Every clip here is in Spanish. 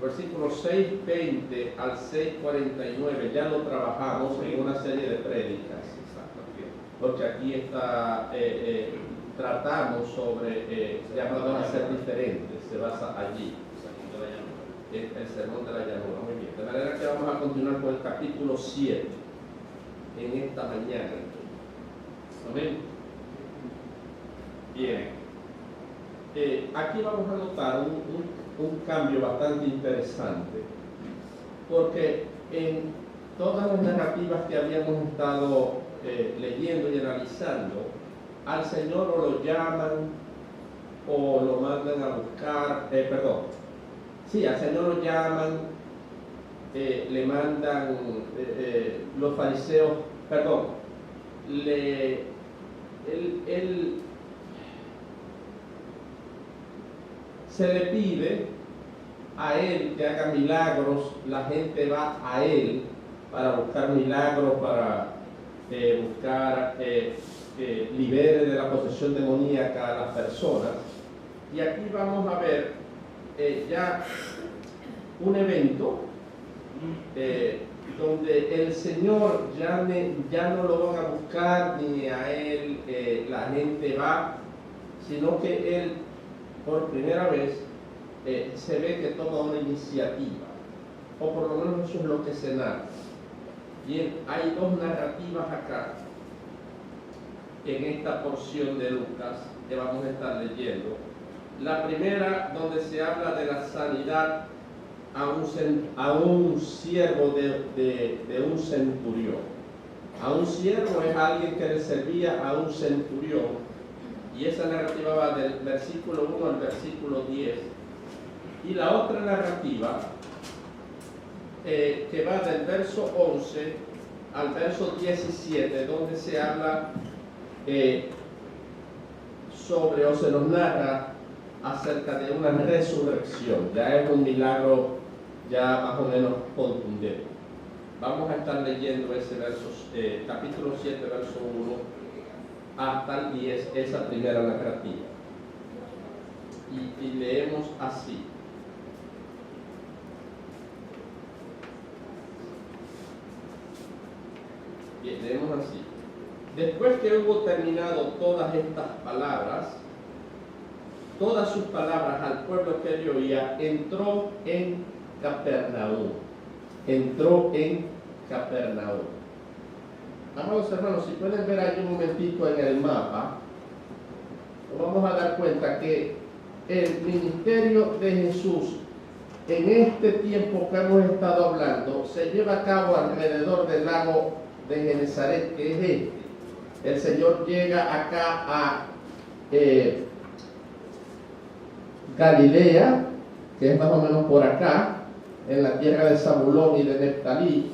versículos 6:20 al 6:49, ya lo trabajamos en una serie de prédicas, porque aquí está, tratamos sobre llamados a ser diferentes, se basa allí, el sermón de la llanura, muy bien, de manera que vamos a continuar con el capítulo 7 en esta mañana. Amén. Bien. Aquí vamos a notar un cambio bastante interesante, porque en todas las narrativas que habíamos estado leyendo y analizando, al Señor o lo llaman o lo mandan a buscar, al Señor lo llaman, le mandan los fariseos, se le pide a él que haga milagros, la gente va a él para buscar milagros, para buscar libere de la posesión demoníaca a las personas. Y aquí vamos a ver ya un evento donde el Señor ya no lo van a buscar ni a él la gente va, sino que él por primera vez se ve que toma una iniciativa, o por lo menos eso es lo que se narra. Bien, hay dos narrativas acá en esta porción de Lucas que vamos a estar leyendo. La primera, donde se habla de la sanidad a un siervo de un centurión. A un siervo es alguien que le servía a un centurión, y esa narrativa va del versículo 1 al versículo 10. Y la otra narrativa, que va del verso 11 al verso 17, donde se habla sobre, o se nos narra acerca de una resurrección. Ya es un milagro ya más o menos contundente. Vamos a estar leyendo ese verso, capítulo 7, verso 1 hasta el 10, esa primera narrativa. Y leemos así. Bien, leemos así. Después que hubo terminado todas estas palabras, todas sus palabras al pueblo que le oía, entró en Capernaum. Entró en Capernaum. Amados hermanos, si pueden ver ahí un momentito en el mapa, nos vamos a dar cuenta que el ministerio de Jesús en este tiempo que hemos estado hablando se lleva a cabo alrededor del lago de Genesaret, que es este. El Señor llega acá a Galilea, que es más o menos por acá, en la tierra de Zabulón y de Neftalí,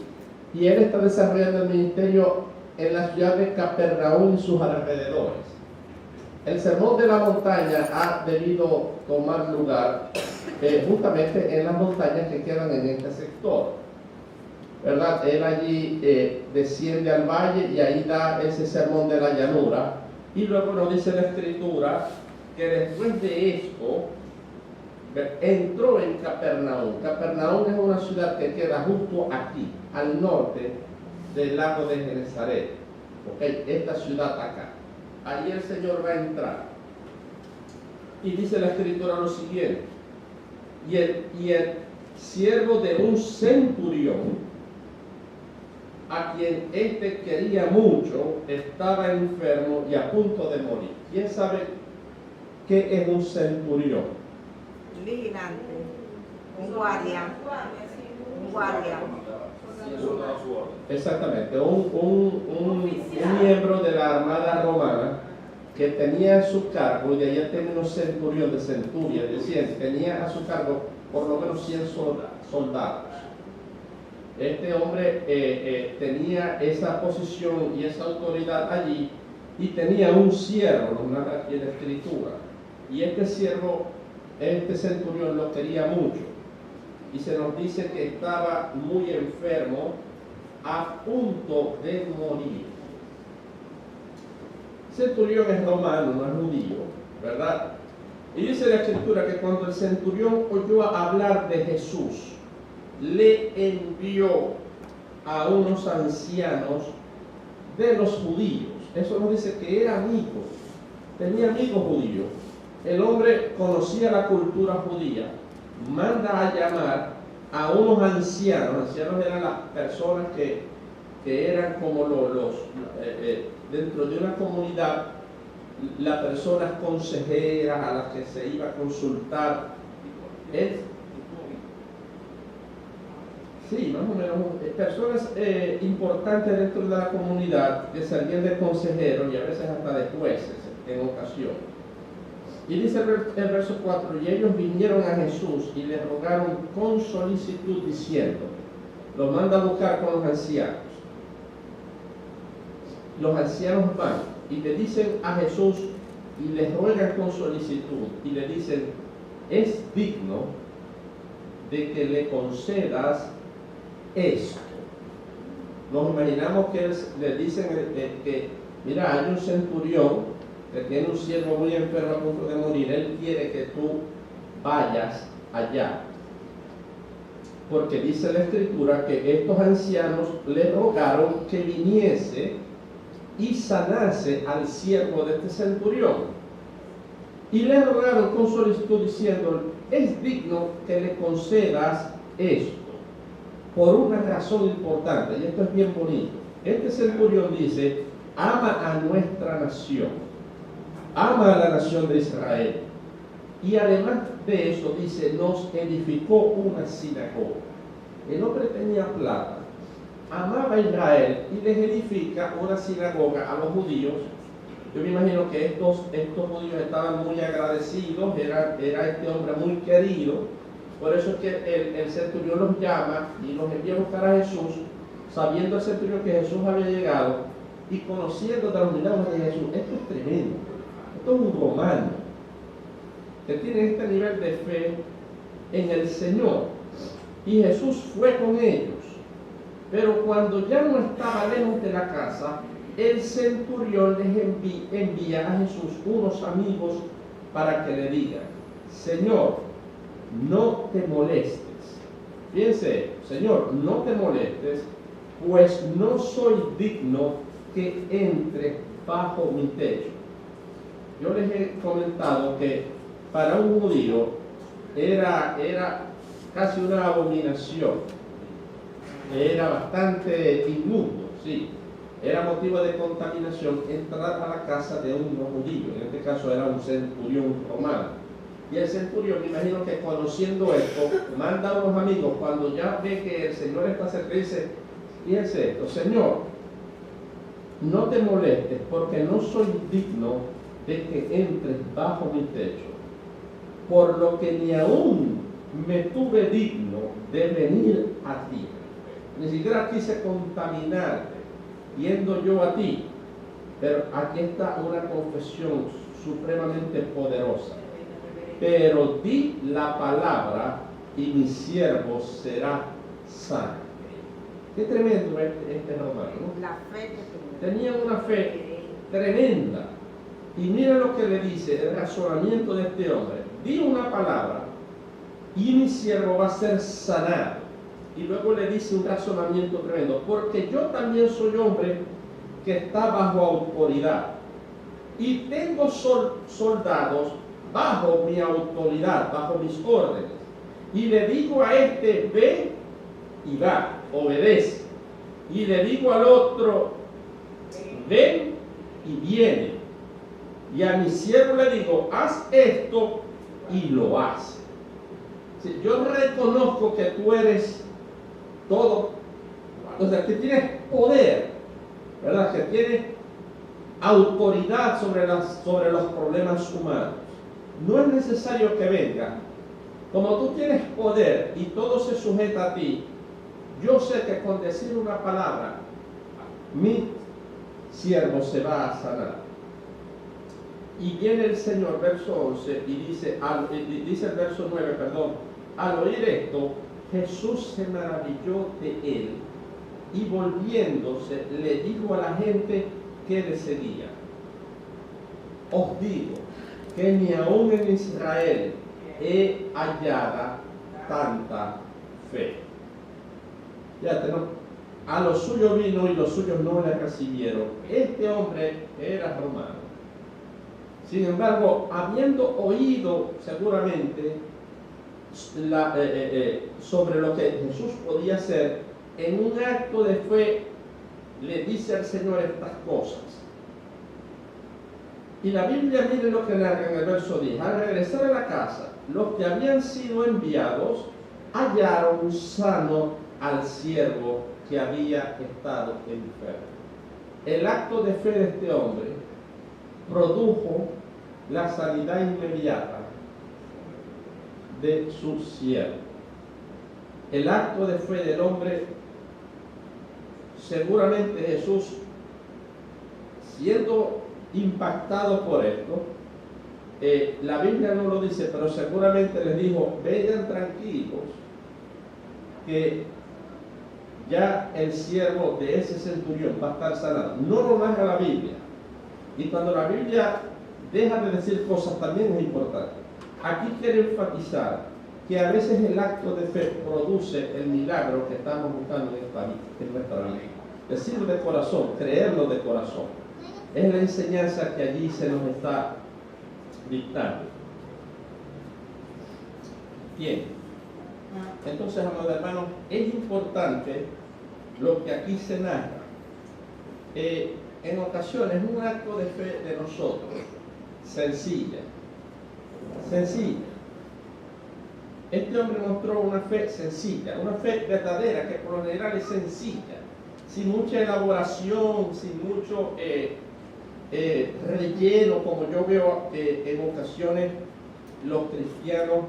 y Él está desarrollando el ministerio en la ciudad de Capernaum y sus alrededores. El sermón de la montaña ha debido tomar lugar justamente en las montañas que quedan en este sector, ¿verdad? Él allí desciende al valle y ahí da ese sermón de la llanura, y luego nos dice la Escritura que después de esto entró en Capernaum. Capernaum es una ciudad que queda justo aquí, al norte del lago de Genesaret. Esta ciudad acá. Ahí el Señor va a entrar. Y dice la Escritura lo siguiente: y el siervo de un centurión, a quien éste quería mucho, estaba enfermo y a punto de morir. ¿Quién sabe qué es un centurión? Vigilante, un guardia. Exactamente, un miembro de la armada romana que tenía a su cargo, y de ahí término centurión de centuria, es decir, tenía a su cargo por lo menos 100 soldados. Este hombre tenía esa posición y esa autoridad allí, y tenía un siervo, nos narra aquí en la Escritura, y este siervo, este centurión lo quería mucho, y se nos dice que estaba muy enfermo, a punto de morir. Centurión es romano, no es judío, ¿verdad? Y dice la Escritura que cuando el centurión oyó hablar de Jesús, le envió a unos ancianos de los judíos. Eso nos dice que era amigo, tenía amigos judíos. El hombre conocía la cultura judía, manda a llamar a unos ancianos. Ancianos eran las personas que eran como dentro de una comunidad, las personas consejeras a las que se iba a consultar. Sí, más o menos, personas importantes dentro de la comunidad que servían de consejeros y a veces hasta de jueces en ocasiones. Y dice el verso 4, y ellos vinieron a Jesús y le rogaron con solicitud diciendo, lo manda a buscar con los ancianos. Los ancianos van y le dicen a Jesús y le ruegan con solicitud y le dicen, es digno de que le concedas esto. Nos imaginamos que le dicen que, mira, hay un centurión que tiene un siervo muy enfermo a punto de morir, él quiere que tú vayas allá. Porque dice la Escritura que estos ancianos le rogaron que viniese y sanase al siervo de este centurión. Y le rogaron con solicitud diciendo, es digno que le concedas esto, por una razón importante, y esto es bien bonito. Este centurión dice, ama a nuestra nación, ama a la nación de Israel, y además de eso dice, nos edificó una sinagoga. El hombre tenía plata, amaba a Israel y les edifica una sinagoga a los judíos. Yo me imagino que estos judíos estaban muy agradecidos, era este hombre muy querido. Por eso es que el centurión los llama y los envía a buscar a Jesús, sabiendo el centurión que Jesús había llegado y conociendo de los milagros de Jesús. Esto es tremendo, esto es un romano que tiene este nivel de fe en el Señor. Y Jesús fue con ellos. Pero cuando ya no estaba lejos de la casa, el centurión les envía a Jesús unos amigos para que le digan, Señor, no te molestes. Fíjense, Señor, no te molestes, pues no soy digno que entre bajo mi techo. Yo les he comentado que para un judío era casi una abominación, era bastante inmundo, sí. Era motivo de contaminación entrar a la casa de un no judío, en este caso era un centurión romano. Y el centurión, me imagino que conociendo esto, manda a unos amigos, cuando ya ve que el Señor está cerca, dice, fíjense esto, Señor, no te molestes, porque no soy digno de que entres bajo mi techo, por lo que ni aún me tuve digno de venir a ti. Ni siquiera quise contaminarte, yendo yo a ti. Pero aquí está una confesión supremamente poderosa. Pero di la palabra y mi siervo será sano. Qué tremendo este romano, ¿no? La fe que tenía una fe tremenda. Y mira lo que le dice el razonamiento de este hombre. Di una palabra y mi siervo va a ser sanado. Y luego le dice un razonamiento tremendo. Porque yo también soy hombre que está bajo autoridad. Y tengo soldados bajo mi autoridad, bajo mis órdenes. Y le digo a este, ve y va, obedece. Y le digo al otro, ven y viene. Y a mi siervo le digo, haz esto y lo hace. Si yo reconozco que tú eres todo, o sea, que tienes poder, ¿verdad? Que tienes autoridad sobre los problemas humanos. No es necesario que venga. Como tú tienes poder y todo se sujeta a ti, yo sé que con decir una palabra, mi siervo se va a sanar. Y viene el Señor, verso 11, y dice el verso 9, perdón, al oír esto, Jesús se maravilló de él y volviéndose le dijo a la gente que le seguía, os digo que ni aún en Israel he hallada tanta fe. Fíjate, ¿no? A los suyos vino y los suyos no le recibieron. Este hombre era romano. Sin embargo, habiendo oído seguramente sobre lo que Jesús podía hacer, en un acto de fe le dice al Señor estas cosas. Y la Biblia, mire lo que narra en el verso 10. Al regresar a la casa, los que habían sido enviados hallaron sano al siervo que había estado enfermo. El acto de fe de este hombre produjo la sanidad inmediata de su siervo. El acto de fe del hombre, seguramente Jesús, siendo impactado por esto, la Biblia no lo dice, pero seguramente les dijo: vengan tranquilos, que ya el siervo de ese centurión va a estar sanado. No lo narra la Biblia. Y cuando la Biblia deja de decir cosas, también es importante. Aquí quiero enfatizar que a veces el acto de fe produce el milagro que estamos buscando en nuestra vida. Decirlo de corazón, creerlo de corazón. Es la enseñanza que allí se nos está dictando. Bien. Entonces, amados hermanos, es importante lo que aquí se narra. En ocasiones, un acto de fe de nosotros, sencilla. Este hombre mostró una fe sencilla, una fe verdadera, que por lo general es sencilla, sin mucha elaboración, sin mucho relleno, como yo veo en ocasiones los cristianos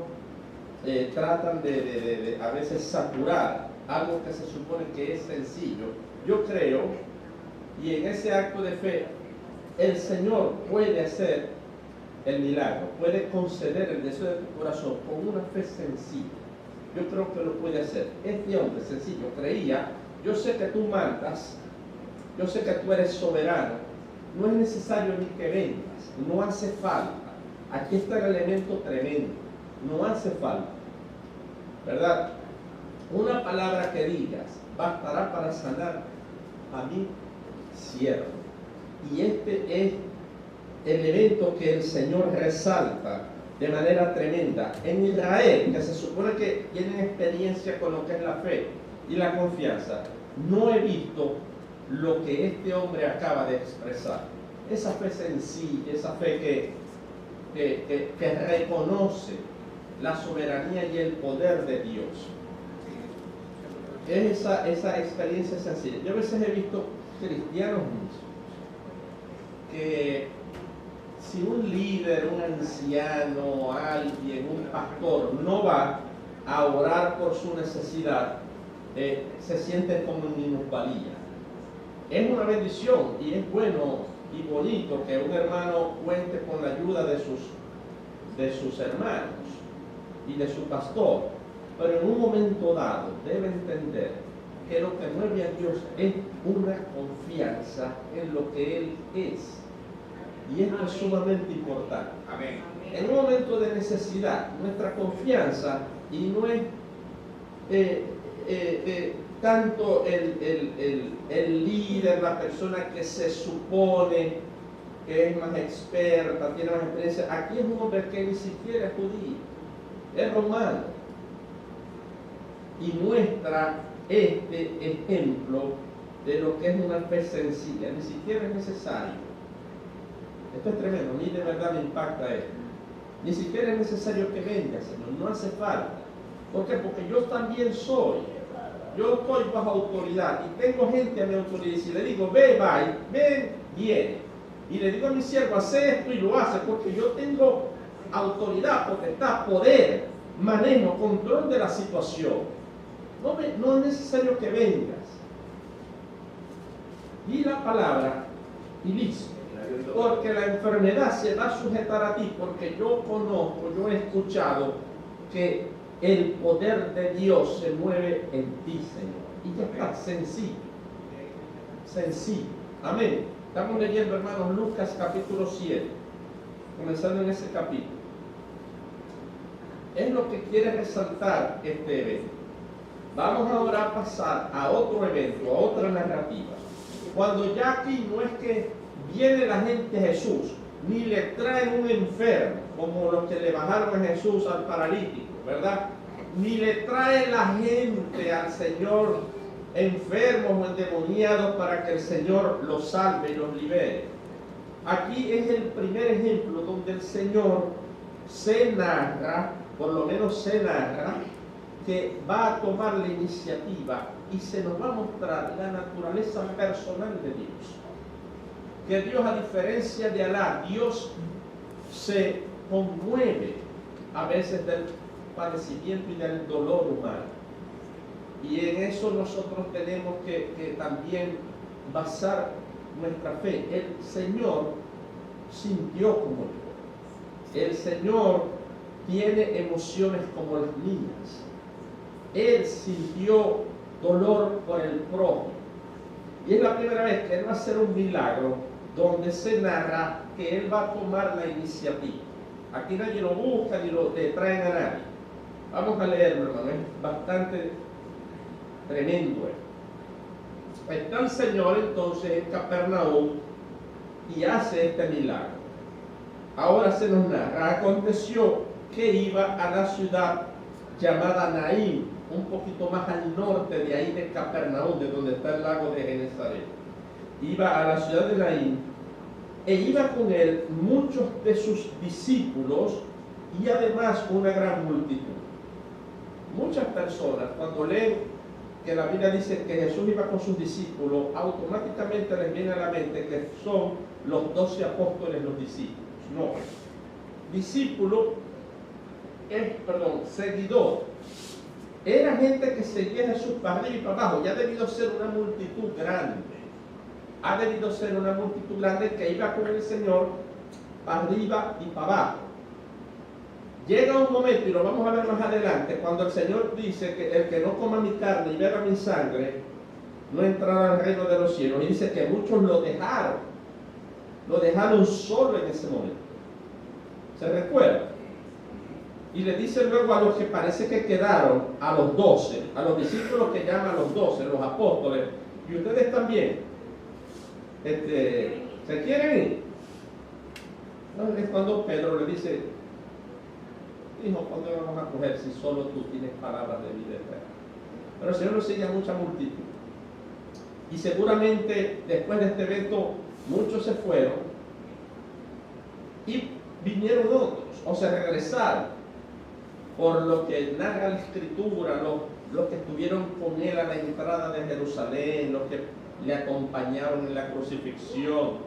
tratan de a veces saturar algo que se supone que es sencillo. Yo creo, y en ese acto de fe, el Señor puede hacer el milagro, puede conceder el deseo de tu corazón con una fe sencilla. Yo creo que lo puede hacer. Este hombre sencillo creía: yo sé que tú mandas, yo sé que tú eres soberano, no es necesario ni que vengas, no hace falta. Aquí está el elemento tremendo, no hace falta, ¿verdad? Una palabra que digas bastará para sanar a mi siervo. Y este es el evento que el Señor resalta de manera tremenda. En Israel, que se supone que tienen experiencia con lo que es la fe y la confianza, no he visto lo que este hombre acaba de expresar. Esa fe sencilla, esa fe que reconoce la soberanía y el poder de Dios. Es esa experiencia sencilla. Yo a veces he visto cristianos que si un líder, un anciano, alguien, un pastor no va a orar por su necesidad, se sienten como minusvalía. Es una bendición y es bueno y bonito que un hermano cuente con la ayuda de sus hermanos y de su pastor, pero en un momento dado debe entender que lo que mueve a Dios es una confianza en lo que Él es. Y esto es sumamente importante. Amén. En un momento de necesidad, nuestra confianza, y no es tanto el líder, la persona que se supone que es más experta, tiene más experiencia. Aquí es un hombre que ni siquiera es judío, es romano, y muestra este ejemplo de lo que es una fe sencilla. Ni siquiera es necesario. Esto es tremendo, a mí de verdad me impacta esto. Ni siquiera es necesario que venga, Señor, no hace falta. ¿Por qué? Porque yo también soy. Yo estoy bajo autoridad y tengo gente a mi autoridad. Y si le digo, ve, va, ven, viene. Y le digo a mi siervo, hace esto y lo hace, porque yo tengo autoridad, potestad, poder, manejo, control de la situación. No es necesario que vengas. Y la palabra, y listo. Porque la enfermedad se va a sujetar a ti, porque yo conozco, yo he escuchado que el poder de Dios se mueve en ti, Señor. Y ya está, sencillo. Sencillo. Amén. Estamos leyendo, hermanos, Lucas capítulo 7. comenzando en ese capítulo, es lo que quiere resaltar este evento. Vamos ahora a pasar a otro evento, a otra narrativa. Cuando ya aquí no es que viene la gente a Jesús, ni le traen un enfermo, como los que le bajaron a Jesús al paralítico, ¿verdad? Ni le trae la gente al Señor enfermos o endemoniados para que el Señor los salve y los libere. Aquí es el primer ejemplo donde el Señor se narra, por lo menos se narra, que va a tomar la iniciativa y se nos va a mostrar la naturaleza personal de Dios. Que Dios, a diferencia de Alá, Dios se conmueve a veces del padecimiento y del dolor humano. Y en eso nosotros tenemos que también basar nuestra fe. El Señor sintió como yo. El Señor tiene emociones como las niñas. Él sintió dolor por el prójimo. Y es la primera vez que Él va a hacer un milagro donde se narra que Él va a tomar la iniciativa. Aquí nadie lo busca ni le traen a nadie. Vamos a leerlo, hermano, es bastante tremendo. Está el Señor entonces en Capernaum y hace este milagro. Ahora se nos narra, aconteció que iba a la ciudad llamada Naín, un poquito más al norte de ahí de Capernaum, de donde está el lago de Genesaret. Iba a la ciudad de Naín e iba con él muchos de sus discípulos y además una gran multitud. Muchas personas, cuando leen que la Biblia dice que Jesús iba con sus discípulos, automáticamente les viene a la mente que son los 12 apóstoles los discípulos. No. Discípulo es, seguidor. Era gente que seguía a Jesús para arriba y para abajo. Ya ha debido ser una multitud grande. Ha debido ser una multitud grande que iba con el Señor para arriba y para abajo. Llega un momento, y lo vamos a ver más adelante, cuando el Señor dice que el que no coma mi carne y beba mi sangre, no entrará al reino de los cielos. Y dice que muchos lo dejaron solo en ese momento. ¿Se recuerda? Y le dice luego a los que parece que quedaron, a los 12, a los discípulos que llaman a los 12, los apóstoles, y ustedes también, ¿se quieren ir? No, es cuando Pedro le dice, hijo, ¿cuándo vamos a coger si solo tú tienes palabras de vida eterna? Pero el Señor lo sigue a mucha multitud. Y seguramente después de este evento muchos se fueron y vinieron otros, o se regresaron. Por lo que narra la Escritura, los que estuvieron con él a la entrada de Jerusalén, los que le acompañaron en la crucifixión,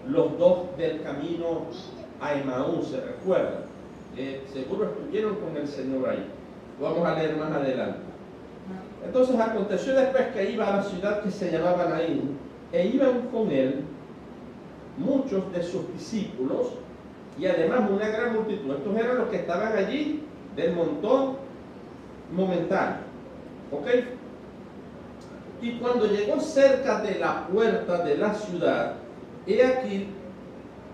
los dos del camino a Emaús, ¿se recuerdan? Seguro estuvieron con el Señor ahí. Vamos a leer más adelante. Entonces aconteció después que iba a la ciudad que se llamaba Naín, e iban con él muchos de sus discípulos y además una gran multitud. Estos eran los que estaban allí del montón momentáneo. ¿Ok? Y cuando llegó cerca de la puerta de la ciudad, he aquí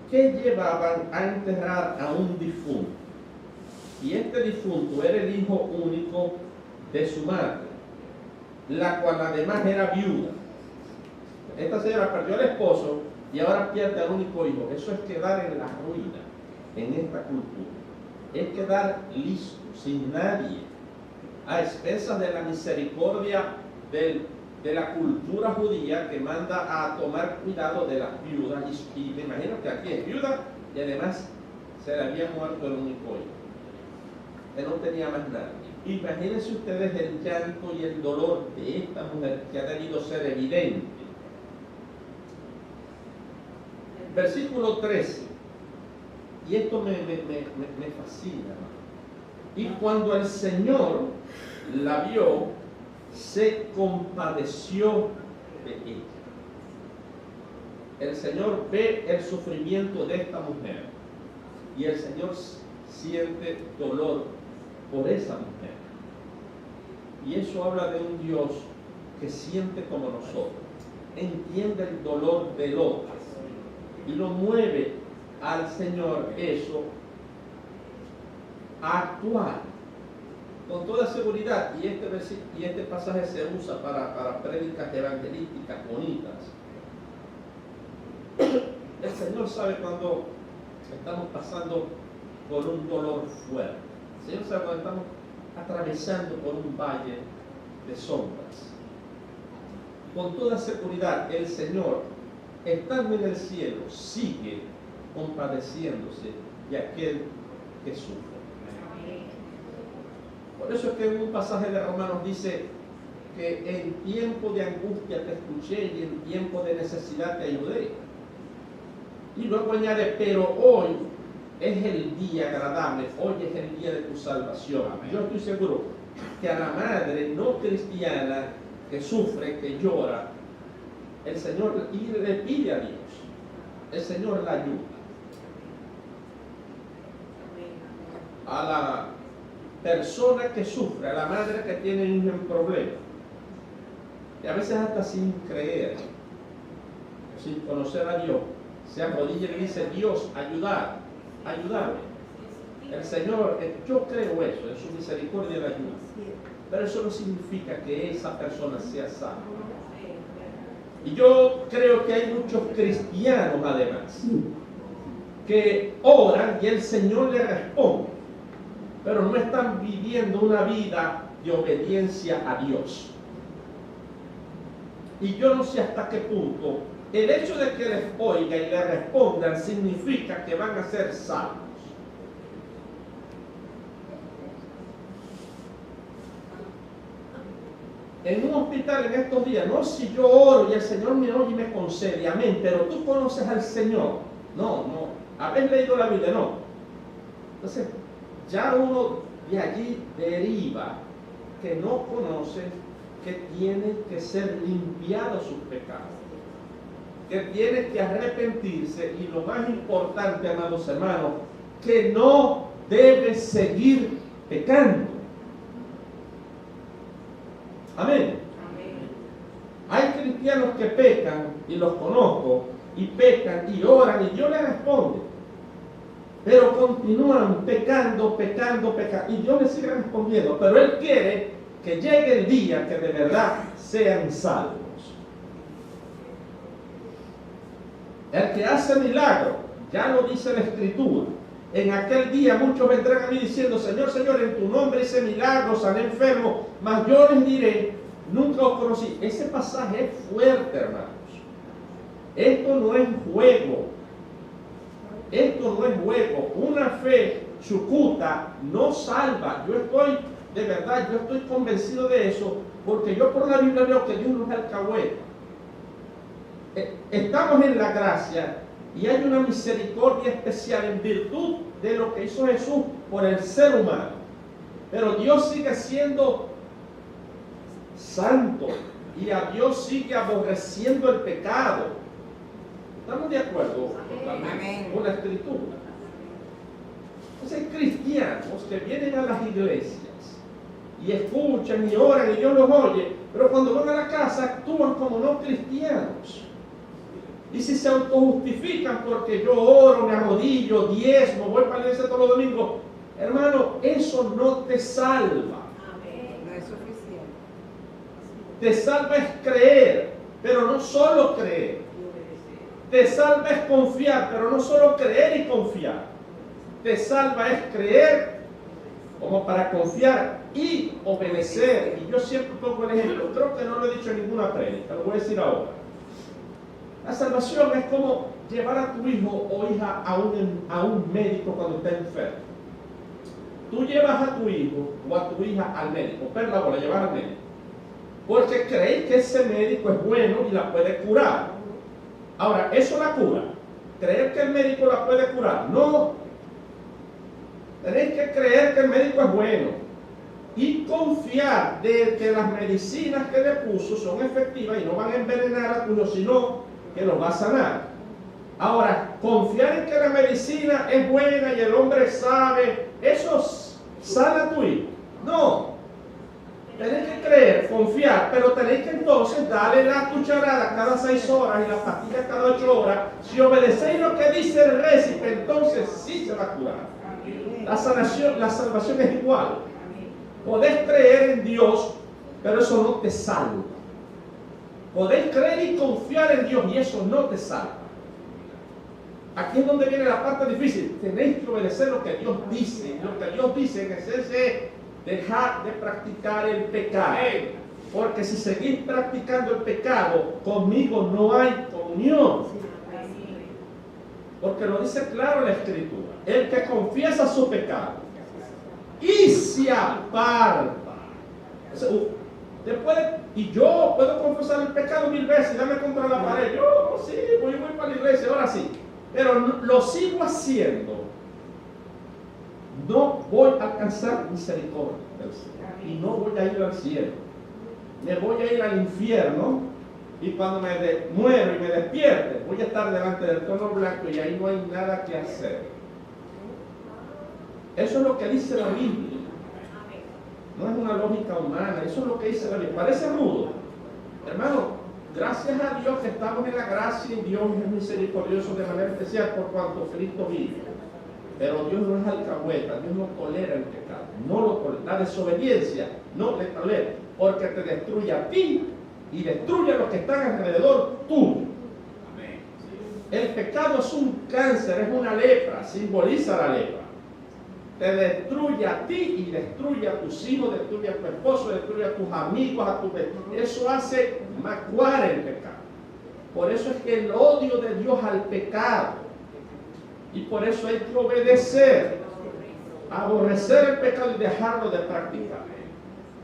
que llevaban a enterrar a un difunto. Y este difunto era el hijo único de su madre, la cual además era viuda. Esta señora perdió al esposo y ahora pierde al único hijo. Eso es quedar en la ruina en esta cultura. Es quedar listo, sin nadie, a expensas de la misericordia de la cultura judía que manda a tomar cuidado de las viudas. Y me imagino que aquí es viuda y además se le había muerto el único hijo. Él no tenía más nada. Imagínense ustedes el llanto y el dolor de esta mujer que ha debido ser evidente. Versículo 13. Y esto me fascina. Y cuando el Señor la vio, se compadeció de ella. El Señor ve el sufrimiento de esta mujer y el Señor siente dolor por esa mujer. Y eso habla de un Dios que siente como nosotros, entiende el dolor del otro y lo mueve al Señor eso a actuar con toda seguridad. Y este pasaje se usa para prédicas evangelísticas bonitas. El Señor sabe cuando estamos pasando por un dolor fuerte. El Señor sabe cuando estamos atravesando por un valle de sombras. Con toda seguridad, el Señor, estando en el cielo, sigue compadeciéndose de aquel que sufre. Por eso es que en un pasaje de Romanos dice que en tiempo de angustia te escuché y en tiempo de necesidad te ayudé. Y luego añade, pero hoy es el día agradable, hoy es el día de tu salvación. Yo estoy seguro que a la madre no cristiana que sufre, que llora, el Señor le pide a Dios, el Señor la ayuda. A la persona que sufre, a la madre que tiene un problema, y a veces hasta sin creer, sin conocer a Dios, se arrodilla y le dice, Dios, ayúdame. El Señor, yo creo eso, en su misericordia la ayuda. Pero eso no significa que esa persona sea salva. Y yo creo que hay muchos cristianos además que oran y el Señor le responde, pero no están viviendo una vida de obediencia a Dios. Y yo no sé hasta qué punto el hecho de que les oiga y le respondan significa que van a ser salvos. En un hospital en estos días, no si yo oro y el Señor me oye y me concede, amén, pero tú conoces al Señor. No, habéis leído la Biblia, no. Entonces, ya uno de allí deriva que no conoce, que tiene que ser limpiado sus pecados, que tiene que arrepentirse y lo más importante, amados hermanos, que no debe seguir pecando. Amén. Hay cristianos que pecan, y los conozco, y pecan, y oran, y Dios les responde. Pero continúan pecando, y Dios les sigue respondiendo. Pero Él quiere que llegue el día que de verdad sean salvos. El que hace milagro, ya lo dice la Escritura. En aquel día muchos vendrán a mí diciendo, Señor, Señor, en tu nombre hice milagros, sané enfermos, mas yo les diré, nunca os conocí. Ese pasaje es fuerte, hermanos. Esto no es juego. Esto no es juego. Una fe chucuta no salva. Yo estoy convencido de eso, porque yo por la Biblia veo que Dios no es alcahueta. Estamos en la gracia y hay una misericordia especial en virtud de lo que hizo Jesús por el ser humano. Pero Dios sigue siendo santo y a Dios sigue aborreciendo el pecado. ¿Estamos de acuerdo con la Escritura? Entonces hay cristianos que vienen a las iglesias y escuchan y oran y Dios los oye, pero cuando van a la casa actúan como no cristianos. Y si se autojustifican porque yo oro, me arrodillo, diezmo, voy para la iglesia todos los domingos, hermano, eso no te salva. No es suficiente. Te salva es creer, pero no solo creer. Te salva es confiar, pero no solo creer y confiar. Te salva es creer como para confiar y obedecer. Y yo siempre pongo el ejemplo, creo que no lo he dicho en ninguna prédica, lo voy a decir ahora. La salvación es como llevar a tu hijo o hija a un médico cuando está enfermo. Tú llevas a tu hijo o a tu hija al médico, pero la llevar al médico, porque creéis que ese médico es bueno y la puede curar. Ahora, ¿eso la cura? ¿Creer que el médico la puede curar? No. Tenéis que creer que el médico es bueno y confiar de que las medicinas que le puso son efectivas y no van a envenenar a tu hijo, sino que los va a sanar. Ahora, confiar en que la medicina es buena y el hombre sabe, ¿eso sana a tu hijo? No. Tenéis que creer, confiar, pero tenéis que entonces darle la cucharada cada 6 horas y la pastilla cada 8 horas. Si obedecéis lo que dice el récipe, entonces sí se va a curar. La salvación es igual. Podéis creer en Dios, pero eso no te salva. Podéis creer y confiar en Dios y eso no te salva. Aquí es donde viene la parte difícil. Tenéis que obedecer lo que Dios dice. Lo que Dios dice es ese dejar de practicar el pecado. Porque si seguís practicando el pecado, conmigo no hay comunión. Porque lo dice claro la Escritura. El que confiesa su pecado y se aparta. Y yo puedo confesar el pecado 1000 veces y darme contra la pared. Yo sí, voy para la iglesia, ahora sí. Pero lo sigo haciendo. No voy a alcanzar misericordia del Señor. Y no voy a ir al cielo. Me voy a ir al infierno. Y cuando me muero y me despierte, voy a estar delante del trono blanco y ahí no hay nada que hacer. Eso es lo que dice la Biblia. No es una lógica humana, eso es lo que dice la Biblia. Parece rudo. Hermano, gracias a Dios que estamos en la gracia y Dios es misericordioso de manera especial por cuanto Cristo vive. Pero Dios no es alcahueta, Dios no tolera el pecado, no lo tolera. La desobediencia no le tolera, porque te destruye a ti y destruye a los que están alrededor tuyo. El pecado es un cáncer, es una lepra, simboliza la lepra. Te destruye a ti y destruye a tus hijos, destruye a tu esposo, destruye a tus amigos, a tu vecino. Eso hace macuar el pecado. Por eso es que el odio de Dios al pecado. Y por eso hay que obedecer, aborrecer el pecado y dejarlo de practicar.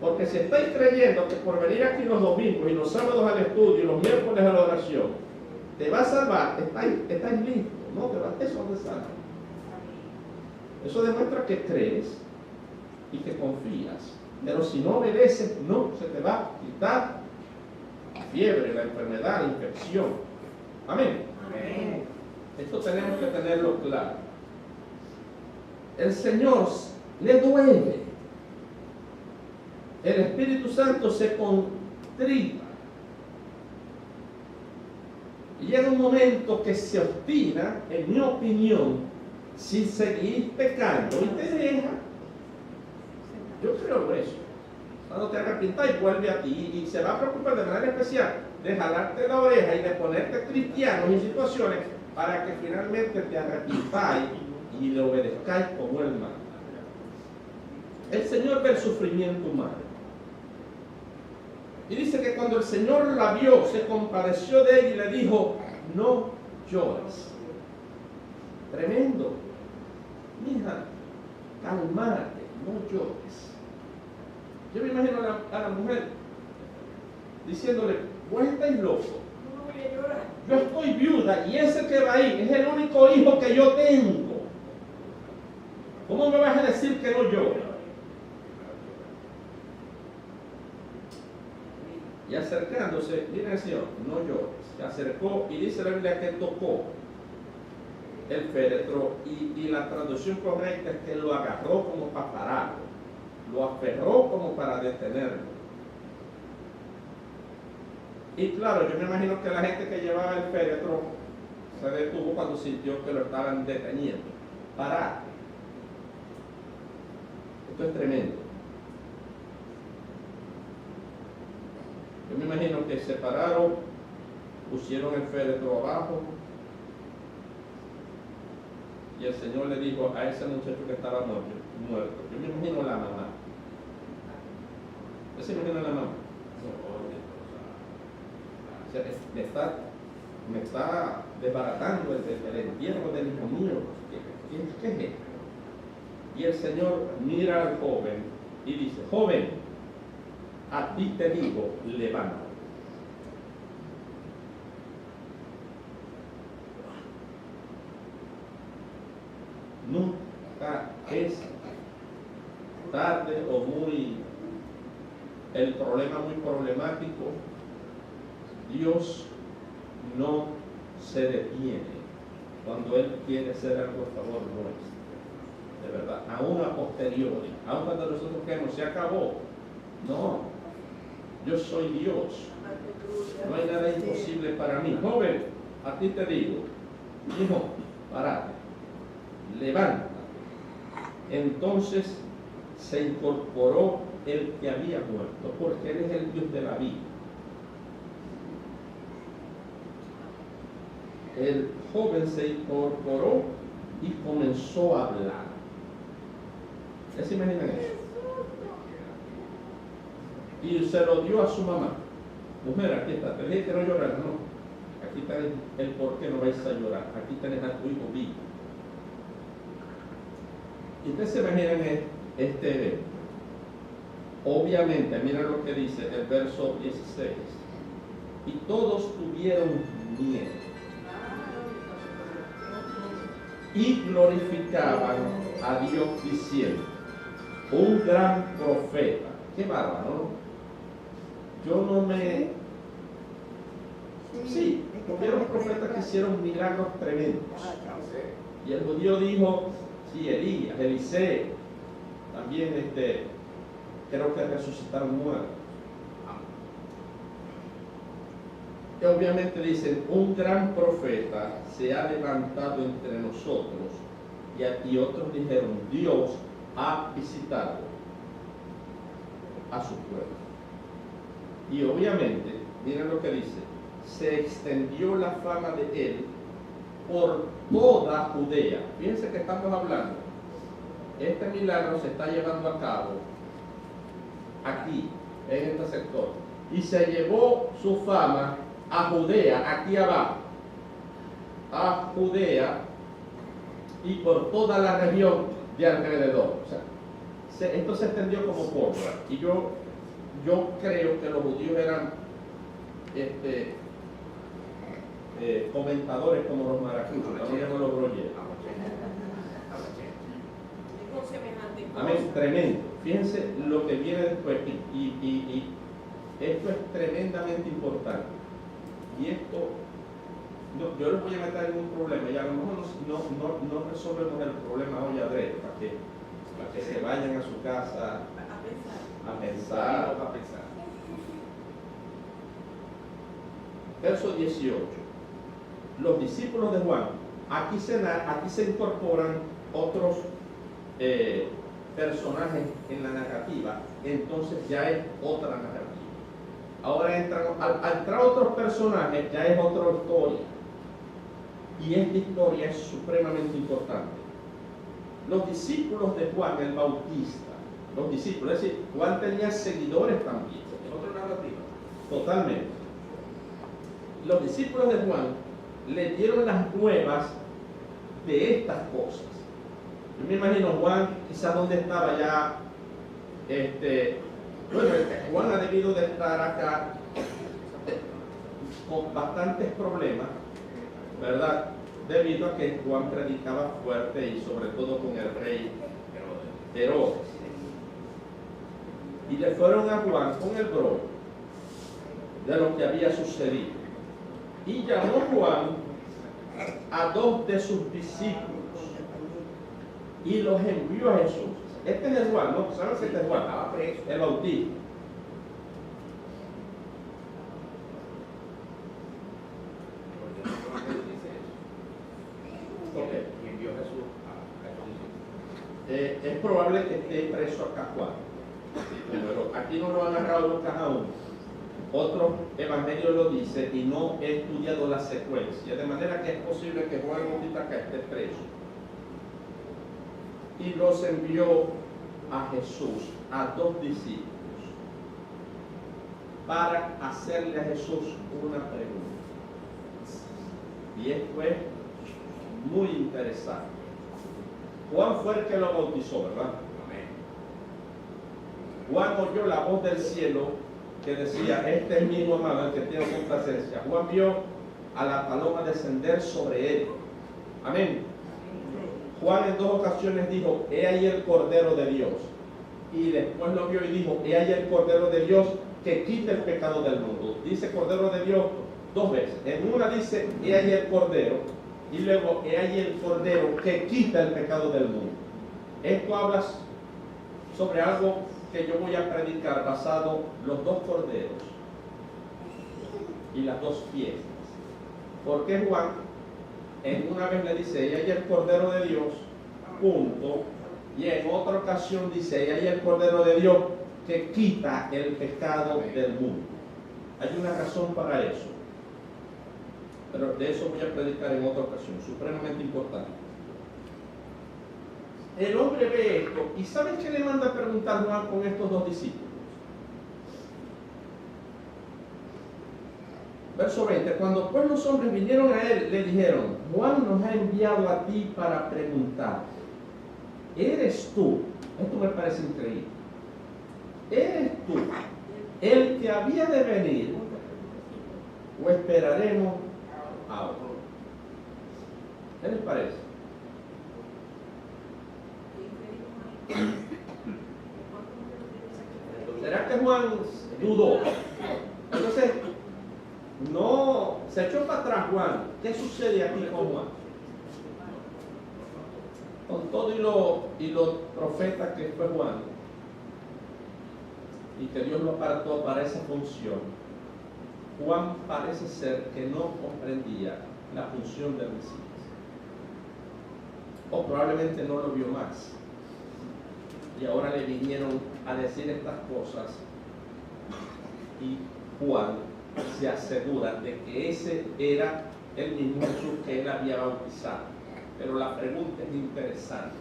Porque si estáis creyendo que por venir aquí los domingos y los sábados al estudio y los miércoles a la oración te va a salvar, estáis listos, no te va, eso no te salva. Eso demuestra que crees y que confías. Pero si no obedeces, no se te va a quitar la fiebre, la enfermedad, la infección. Amén. Amén. Esto tenemos que tenerlo claro. El Señor le duele. El Espíritu Santo se contrita. Y llega un momento que se obstina, en mi opinión, si seguís pecando y te deja. Yo creo eso. Cuando te arrepientas y vuelve a ti y se va a preocupar de manera especial de jalarte la oreja y de ponerte cristiano en situaciones para que finalmente te arrepintáis y le obedezcáis como Él manda. El Señor ve el sufrimiento humano. Y dice que cuando el Señor la vio, se compadeció de ella y le dijo, no llores. Tremendo. Mija, calmate, no llores. Yo me imagino a la mujer diciéndole, vos estáis loco. Yo estoy viuda y ese que va ahí es el único hijo que yo tengo. ¿Cómo me vas a decir que no llore? Y acercándose, viene el Señor, no llores. Se acercó y dice la Biblia que tocó el féretro y la traducción correcta es que lo agarró como para pararlo, lo aferró como para detenerlo. Y claro, yo me imagino que la gente que llevaba el féretro se detuvo cuando sintió que lo estaban deteniendo. Parar. Esto es tremendo. Yo me imagino que se pararon, pusieron el féretro abajo y el Señor le dijo a ese muchacho que estaba muerto. Yo me imagino a la mamá. ¿Usted se imagina a la mamá? O sea, me está desbaratando el entierro del hijo mío. ¿Qué es esto? Y el Señor mira al joven y dice, joven, a ti te digo, levántate. Nunca es tarde o el problema muy problemático. Dios no se detiene cuando Él quiere hacer algo a favor nuestro. De verdad, aún a posteriori, aún cuando nosotros creemos se acabó, No, yo soy Dios. No hay nada imposible para mí. Joven, a ti te digo, hijo, párate, levántate. Entonces se incorporó el que había muerto, porque Él es el Dios de la vida. El joven se incorporó y comenzó a hablar. ¿Ya se imaginan eso? Y se lo dio a su mamá. Mujer, aquí está, te dije que no llorar, no. Aquí está el por qué no vais a llorar. Aquí tenés a tu hijo vivo. Y ustedes se imaginan este evento. Obviamente, miren lo que dice el verso 16. Y todos tuvieron miedo. Y glorificaban a Dios diciendo, un gran profeta. Qué bárbaro, ¿no? Yo no me... Sí, hubieron profetas que hicieron milagros tremendos. Y el judío dijo, sí, Elías, Eliseo, también creo que resucitaron muertos. Y obviamente dicen, un gran profeta se ha levantado entre nosotros. Y otros dijeron, Dios ha visitado a su pueblo. Y obviamente, miren lo que dice, se extendió la fama de él por toda Judea. Fíjense que estamos hablando, este milagro se está llevando a cabo aquí, en este sector, y se llevó su fama a Judea, aquí abajo, a Judea y por toda la región de alrededor. O sea, esto se extendió como pólvora. Y yo creo que los judíos eran comentadores como los maracuchos, también no los broyeros. Amén, tremendo. Fíjense lo que viene después y esto es tremendamente importante. Y esto, yo les voy a meter en un problema y a lo mejor no resolvemos el problema hoy adrede, para que se vayan a su casa a pensar. Verso 18. Los discípulos de Juan, aquí se incorporan otros personajes en la narrativa, entonces ya es otra narrativa. Ahora al entrar otros personajes ya es otra historia. Y esta historia es supremamente importante. Los discípulos de Juan el Bautista, los discípulos, es decir, Juan tenía seguidores también. Otra narrativa. Totalmente. Los discípulos de Juan le dieron las nuevas de estas cosas. Yo me imagino Juan, quizás donde estaba ya, bueno, Juan ha debido de estar acá con bastantes problemas, ¿verdad? Debido a que Juan predicaba fuerte y sobre todo con el rey Herodes. Y le fueron a Juan con el brollo de lo que había sucedido. Y llamó Juan a dos de sus discípulos y los envió a Jesús. Este es el Juan, ¿no? ¿Saben que este es Juan? El Bautista. Okay. Y envió Jesús a Jesús. Es probable que esté preso acá Juan. Pero aquí no lo han agarrado nunca aún. Otro evangelio lo dice y no he estudiado la secuencia, de manera que es posible que Juan Bautista acá esté preso. Y los envió a Jesús, a dos discípulos, para hacerle a Jesús una pregunta. Y esto es muy interesante. Juan fue el que lo bautizó, ¿verdad? Amén. Juan oyó la voz del cielo que decía, este es mi hijo amado, el que tiene complacencia. Juan vio a la paloma descender sobre él. Amén. Juan en dos ocasiones dijo, he ahí el Cordero de Dios. Y después lo vio y dijo, he ahí el Cordero de Dios que quita el pecado del mundo. Dice Cordero de Dios dos veces. En una dice, he ahí el Cordero. Y luego, he ahí el Cordero que quita el pecado del mundo. Esto habla sobre algo que yo voy a predicar basado los dos corderos y las dos fiestas. Porque Juan en una vez le dice, ella es el Cordero de Dios, punto. Y en otra ocasión dice, ella es el Cordero de Dios que quita el pecado del mundo. Hay una razón para eso. Pero de eso voy a predicar en otra ocasión, supremamente importante. El hombre ve esto, y ¿sabes qué le manda a preguntar Juan con estos dos discípulos? Verso 20, cuando pues los hombres vinieron a él, le dijeron, Juan nos ha enviado a ti para preguntar, ¿eres tú? Esto me parece increíble. ¿Eres tú el que había de venir o esperaremos a otro? ¿Qué les parece? ¿Será que Juan dudó? Entonces, no, se echó para atrás Juan. ¿Qué sucede aquí con Juan? Con todo y los profetas que fue Juan, y que Dios lo apartó para esa función, Juan parece ser que no comprendía la función del Mesías. O probablemente no lo vio más. Y ahora le vinieron a decir estas cosas, y Juan se asegura de que ese era el mismo Jesús que él había bautizado. Pero la pregunta es interesante.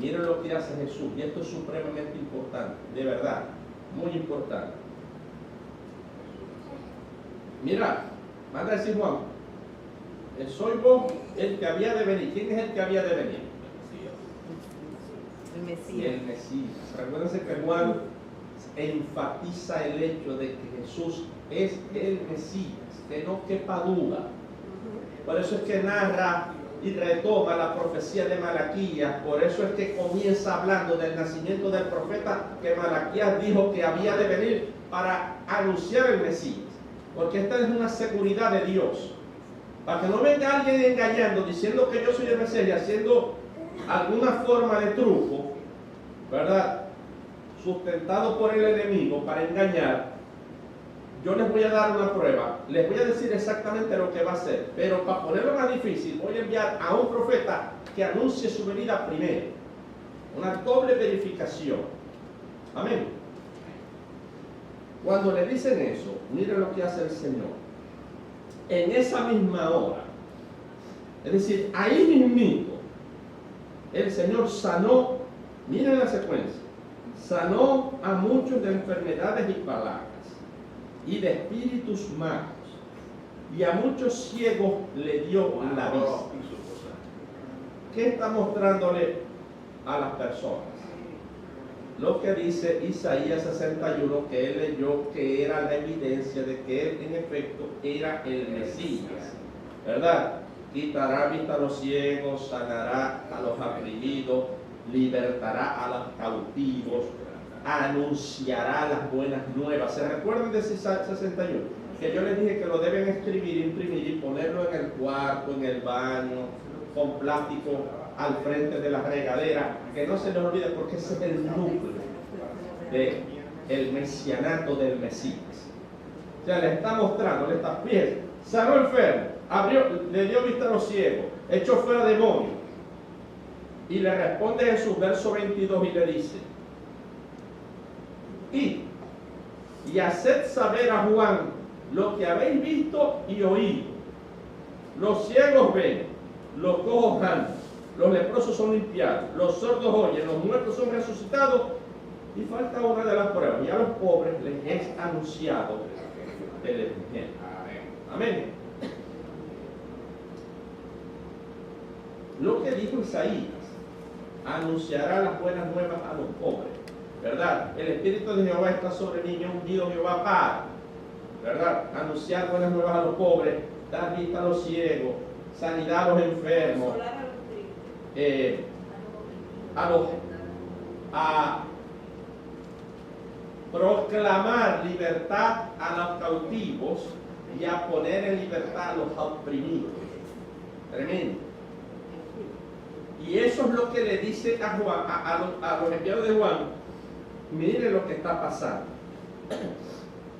Miren lo que hace Jesús, y esto es supremamente importante, de verdad, muy importante. Mira, manda a decir Juan, soy vos el que había de venir. ¿Quién es el que había de venir? El Mesías. El Mesías. Recuérdense que Juan enfatiza el hecho de que Jesús es el Mesías, que no quepa duda. Por eso es que narra y retoma la profecía de Malaquías. Por eso es que comienza hablando del nacimiento del profeta que Malaquías dijo que había de venir para anunciar el Mesías. Porque esta es una seguridad de Dios. Para que no venga alguien engañando, diciendo que yo soy el Mesías y haciendo alguna forma de truco, ¿verdad? Sustentado por el enemigo para engañar. Yo les voy a dar una prueba, les voy a decir exactamente lo que va a hacer, pero para ponerlo más difícil, voy a enviar a un profeta que anuncie su venida primero. Una doble verificación. Amén. Cuando le dicen eso, miren lo que hace el Señor. En esa misma hora, es decir, ahí mismito, el Señor sanó, miren la secuencia, sanó a muchos de enfermedades y plagas y de espíritus malos, y a muchos ciegos le dio la vista. ¿Qué está mostrándole a las personas? Lo que dice Isaías 61, que él leyó, que era la evidencia de que él en efecto era el Mesías, ¿verdad? Quitará vista a los ciegos, sanará a los afligidos, libertará a los cautivos, anunciará las buenas nuevas. ¿Se recuerdan de Isaías 61? Que yo les dije que lo deben escribir, imprimir y ponerlo en el cuarto, en el baño, con plástico al frente de la regadera, que no se les olvide, porque ese es el núcleo del mesianato del Mesías. O sea, le está mostrando, le está bien, sanó enfermo, abrió, le dio vista a los ciegos, echó fuera demonios. Y le responde Jesús, verso 22, y le dice, y haced saber a Juan lo que habéis visto y oído. Los ciegos ven, los cojos andan, los leprosos son limpiados, los sordos oyen, los muertos son resucitados, y falta una de las pruebas, y a los pobres les es anunciado el Evangelio. Amén. Lo que dijo Isaías, anunciará las buenas nuevas a los pobres, ¿verdad? El Espíritu de Jehová está sobre mí, me ha ungido Jehová para, ¿verdad? Anunciar buenas nuevas a los pobres, dar vista a los ciegos, sanidad a los enfermos, a proclamar libertad a los cautivos y a poner en libertad a los oprimidos. Tremendo. Y eso es lo que le dice a Juan, a los enviados de Juan, mire lo que está pasando.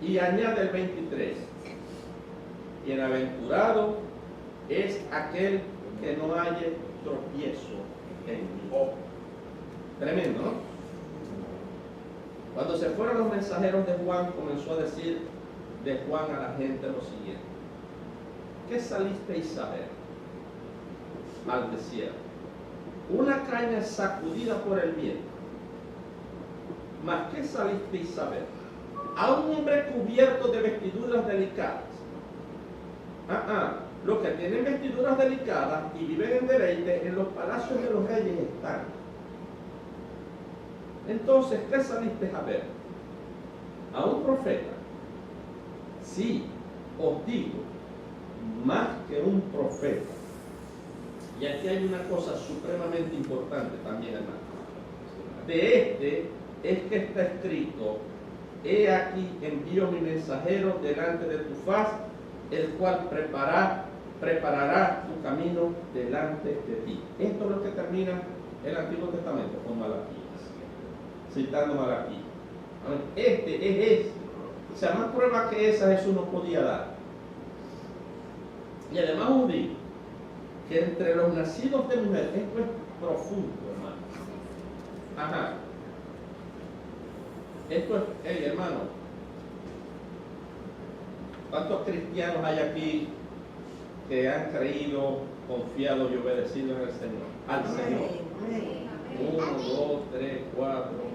Y añade el 23. Bienaventurado es aquel que no halle tropiezo en mí. Tremendo, ¿no? Cuando se fueron los mensajeros de Juan, comenzó a decir de Juan a la gente lo siguiente: ¿qué salisteis a ver al desierto? Una caña sacudida por el viento. ¿Mas qué salisteis a ver? A un hombre cubierto de vestiduras delicadas. Los que tienen vestiduras delicadas y viven en deleite, en los palacios de los reyes están. Entonces, ¿qué saliste a ver? ¿A un profeta? Sí, os digo, más que un profeta. Y aquí hay una cosa supremamente importante también, hermano. De este es que está escrito: he aquí envío mi mensajero delante de tu faz, el cual preparará tu camino delante de ti. Esto es lo que termina el Antiguo Testamento con Malaquías, citando Malaquías. Este. O sea, más prueba que esa Jesús no podía dar. Y además os digo que entre los nacidos de mujer, esto es profundo, hermano. Esto es, hermano, ¿cuántos cristianos hay aquí que han creído, confiado y obedecido en el Señor? Al Señor. 1, 2, 3, 4.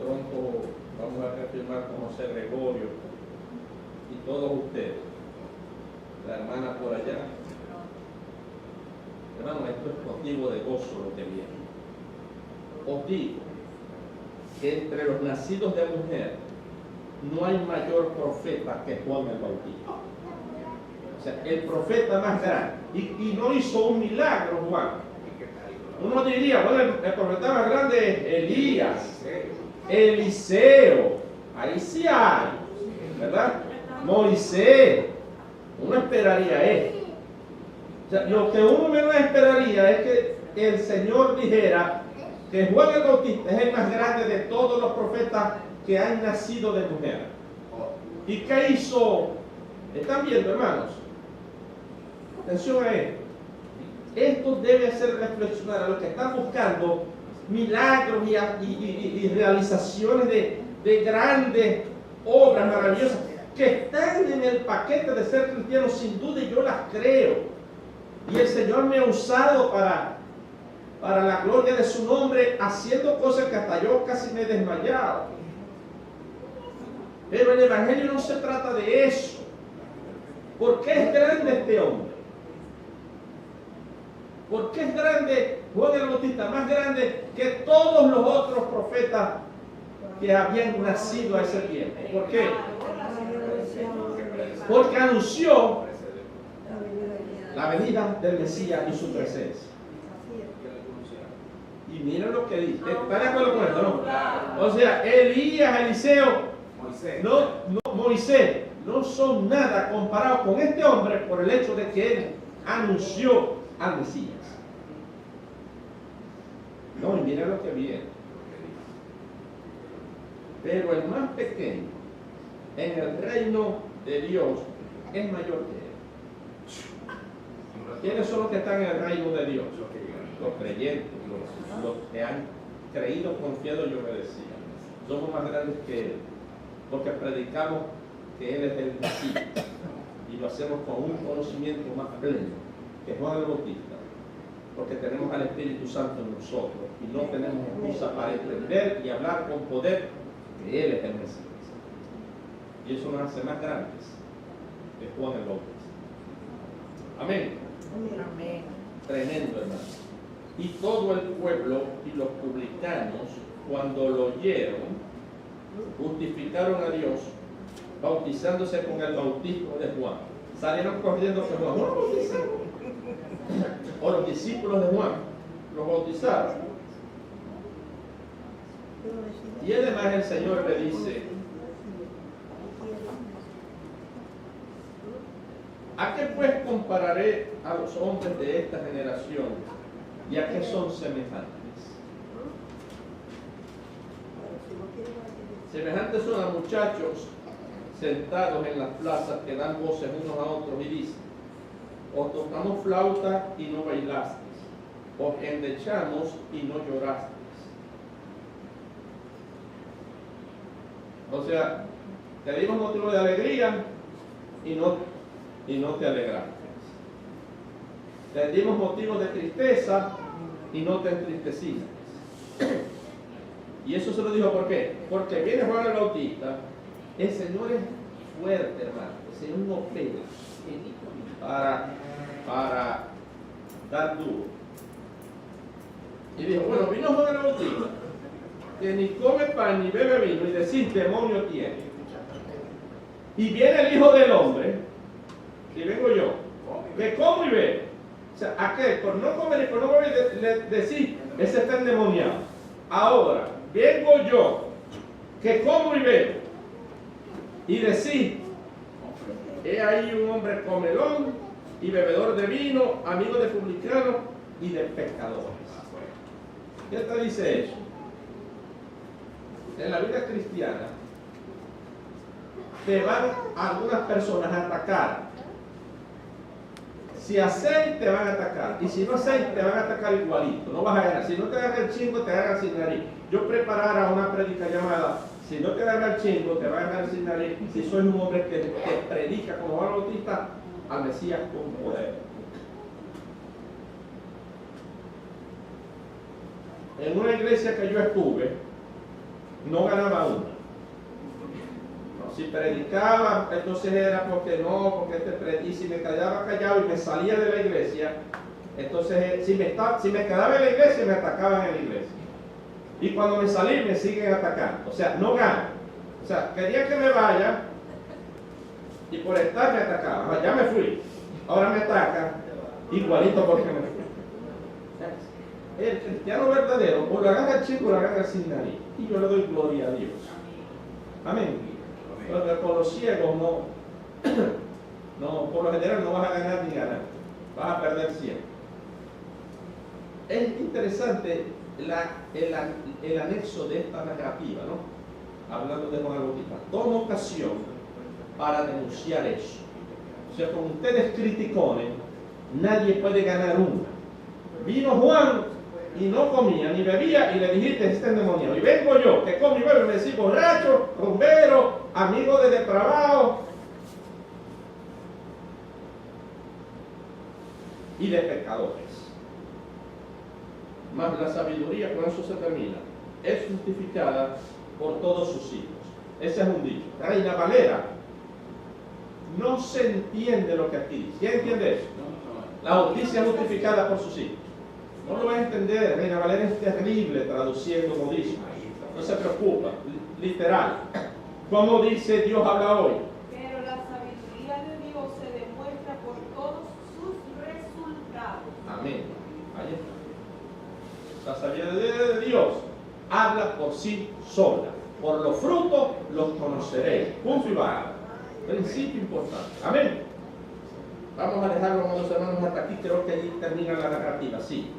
Tronco, vamos a reafirmar como José Gregorio y todos ustedes. La hermana por allá. Hermano, esto es motivo de gozo lo que viene. Os digo que entre los nacidos de mujer no hay mayor profeta que Juan el Bautista. O sea, el profeta más grande. Y no hizo un milagro, Juan. Uno diría, bueno, el profeta más grande es Elías, Eliseo. Ahí sí hay, ¿verdad? Moisés. Uno esperaría esto. O sea, lo que uno menos esperaría es que el Señor dijera que Juan el Bautista es el más grande de todos los profetas que han nacido de mujer. ¿Y qué hizo? ¿Están viendo, hermanos? Atención a esto. Esto debe hacer reflexionar a los que están buscando milagros y realizaciones de grandes obras maravillosas que están en el paquete de ser cristianos, sin duda, y yo las creo. Y el Señor me ha usado para la gloria de su nombre, haciendo cosas que hasta yo casi me he desmayado. Pero el Evangelio no se trata de eso. ¿Por qué es grande este hombre? ¿Por qué es grande Juan el Bautista? Más grande que todos los otros profetas que habían nacido a ese tiempo. ¿Por qué? Porque anunció la venida del Mesías y su presencia. Y miren lo que dice. ¿Están de acuerdo con esto, no? O sea, Elías, Eliseo, Moisés, no son nada comparados con este hombre por el hecho de que él anunció al Mesías. No, y miren lo que viene. Pero el más pequeño en el reino de Dios es mayor que él. ¿Quiénes son los que están en el reino de Dios? Los creyentes, los que han creído, confiado y obedecido. Somos más grandes que Él, porque predicamos que Él es el Mesías y lo hacemos con un conocimiento más pleno que Juan el Bautista, porque tenemos al Espíritu Santo en nosotros y no tenemos excusa para entender y hablar con poder que Él es el Mesías. Y eso nos hace más grandes que Juan el Bautista. Amén. Amén. Tremendo, hermano. Y todo el pueblo y los publicanos, cuando lo oyeron, justificaron a Dios, bautizándose con el bautismo de Juan. Salieron corriendo que Juan lo bautizaron. O los discípulos de Juan los bautizaron. Y además el Señor le dice: ¿a qué pues compararé a los hombres de esta generación? ¿Y a qué son semejantes? Semejantes son a muchachos sentados en las plazas que dan voces unos a otros y dicen: os tocamos flauta y no bailasteis, os endechamos y no llorasteis. O sea, te dimos motivo de alegría y no te alegraste. Te dimos motivo de tristeza y no te entristeciste. Y eso se lo dijo, ¿por qué? Porque viene Juan el Bautista. El Señor es fuerte, hermano. El Señor no pega para dar duro. Y dijo: bueno, vino Juan el Bautista, que ni come pan ni bebe vino, y decís: demonio tiene. Y viene el Hijo del Hombre, y vengo yo, que como y bebo. O sea, aquel por no comer y por no beber, decís: ese está endemoniado. Ahora, vengo yo, que como y bebo, y decís: he ahí un hombre comelón y bebedor de vino, amigo de publicanos y de pecadores. ¿Qué te dice eso? En la vida cristiana te van algunas personas a atacar. Si hacéis, te van a atacar. Y si no hacéis, te van a atacar igualito. No vas a ganar. Si no te agarra el chingo, te agarra sin nariz. Yo preparara una prédica llamada: si no te agarra el chingo, te va a agarrar sin nariz. Si sois un hombre que predica como Juan Bautista al Mesías con poder. En una iglesia que yo estuve, no ganaba una. No, si predicaba, entonces era porque y si me quedaba callado y me salía de la iglesia, entonces si me quedaba en la iglesia, me atacaban en la iglesia. Y cuando me salí, me siguen atacando. O sea, no gano. O sea, querían que me vaya y por estar me atacaban. Ya me fui. Ahora me atacan igualito porque me fui. El cristiano verdadero, o lo agarra el chico o lo agarra sin nariz. Y yo le doy gloria a Dios. Amén. Porque con los ciegos no, por lo general no vas a ganar ni ganar. Vas a perder siempre. Es interesante el anexo de esta narrativa, ¿no? Hablando de Juan el Bautista. Toma ocasión para denunciar eso. O sea, con ustedes criticones, nadie puede ganar una. Vino Juan y no comía ni bebía y le dijiste: este endemoniado. Y vengo yo, que como y bebo, y me decís: borracho, rumbero, amigo de depravado y de pecadores. Mas la sabiduría, con eso se termina, es justificada por todos sus hijos. Ese es un dicho. Reina Valera, no se entiende lo que aquí dice. ¿Quién entiende eso? La justicia es justificada por sus hijos. No lo vas a entender. Reina Valera es terrible traduciendo modismos. No se preocupa. Literal. ¿Cómo dice Dios habla hoy? Pero la sabiduría de Dios se demuestra por todos sus resultados. Amén. Ahí está. La sabiduría de Dios habla por sí sola. Por los frutos los conoceréis. Punto y va. Principio importante. Amén. Vamos a dejarlo, amados hermanos, hasta aquí. Creo que allí termina la narrativa. Sí.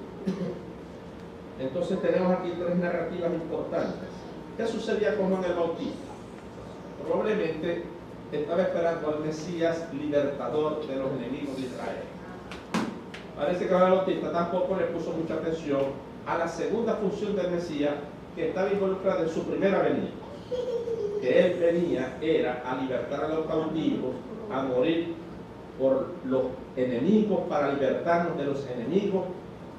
Entonces tenemos aquí tres narrativas importantes. ¿Qué sucedía con Juan el Bautista? Probablemente estaba esperando al Mesías libertador de los enemigos de Israel. Parece que Juan el Bautista tampoco le puso mucha atención a la segunda función del Mesías, que estaba involucrada en su primera venida. Que él venía era a libertar a los cautivos, a morir por los enemigos, para libertarnos de los enemigos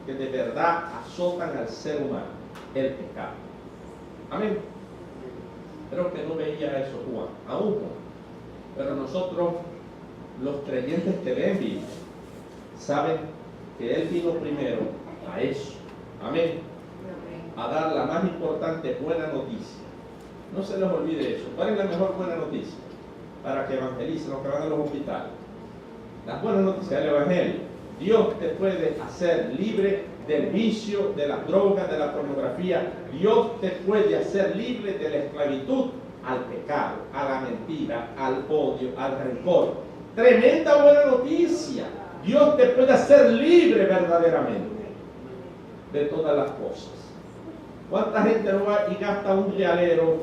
que de verdad azotan al ser humano, el pecado. Amén. Creo que no veía eso Juan, aún Juan. Pero nosotros, los creyentes que leen Biblia, saben que él vino primero a eso. Amén. A dar la más importante buena noticia. No se les olvide eso. ¿Cuál es la mejor buena noticia? Para que evangelicen los que van a los hospitales. La buena noticia del Evangelio. Dios te puede hacer libre del vicio, de las drogas, de la pornografía. Dios te puede hacer libre de la esclavitud al pecado, a la mentira, al odio, al rencor. Tremenda buena noticia. Dios te puede hacer libre verdaderamente de todas las cosas. ¿Cuánta gente no va y gasta un realero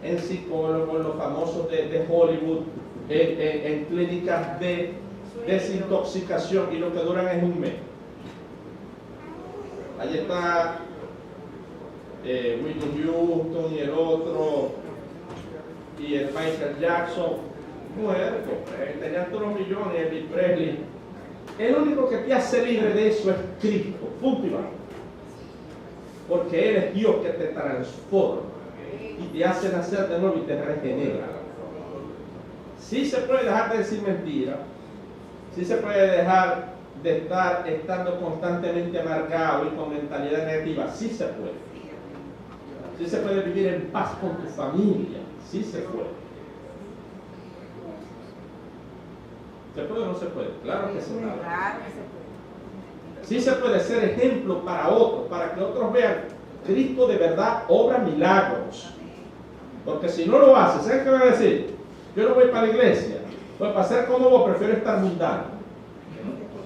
en psicólogos, los famosos de Hollywood, en clínicas de desintoxicación, y lo que duran es un mes. Ahí está Whitney Houston y el otro, y el Michael Jackson, muerto, tenían todos los millones, Elvis Presley. El único que te hace libre de eso es Cristo, punto y basta. Porque Él es Dios que te transforma y te hace nacer de nuevo y te regenera. Sí se puede dejar de decir mentiras, sí se puede dejar de estar estando constantemente amargado y con mentalidad negativa, sí se puede. Sí se puede vivir en paz con tu familia, sí se puede. ¿Se puede o no se puede? Claro que se puede. Claro que se puede. Sí se puede ser ejemplo para otros, para que otros vean, Cristo de verdad obra milagros. Porque si no lo hace, ¿sabes qué van a decir? Yo no voy para la iglesia, pues para ser como vos prefiero estar mundano.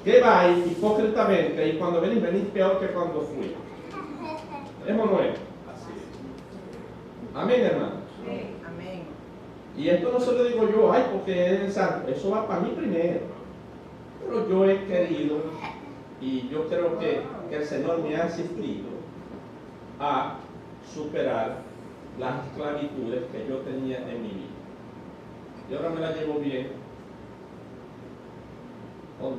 ¿Qué va ahí hipócritamente? Y cuando venís peor que cuando fui. ¿Es o no es? Así es. Amén, hermanos. Amén. Y esto no se lo digo yo, ay, porque es el santo. Eso va para mí primero. Pero yo he querido, y yo creo que el Señor me ha asistido a superar las esclavitudes que yo tenía en mi vida. Y ahora me la llevo bien con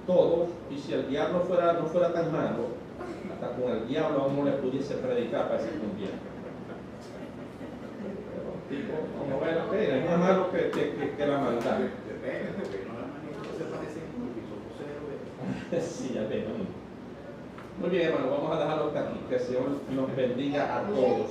todos, y si el diablo no fuera tan malo, hasta con el diablo a uno le pudiese predicar para ese tiempo. Pero tipo, como ve la pena, es más malo que la maldad. Depende, porque no la manera se parece en Sí, ya veo. Muy bien, hermano, vamos a dejarlo hasta aquí. Que el Señor nos bendiga a todos.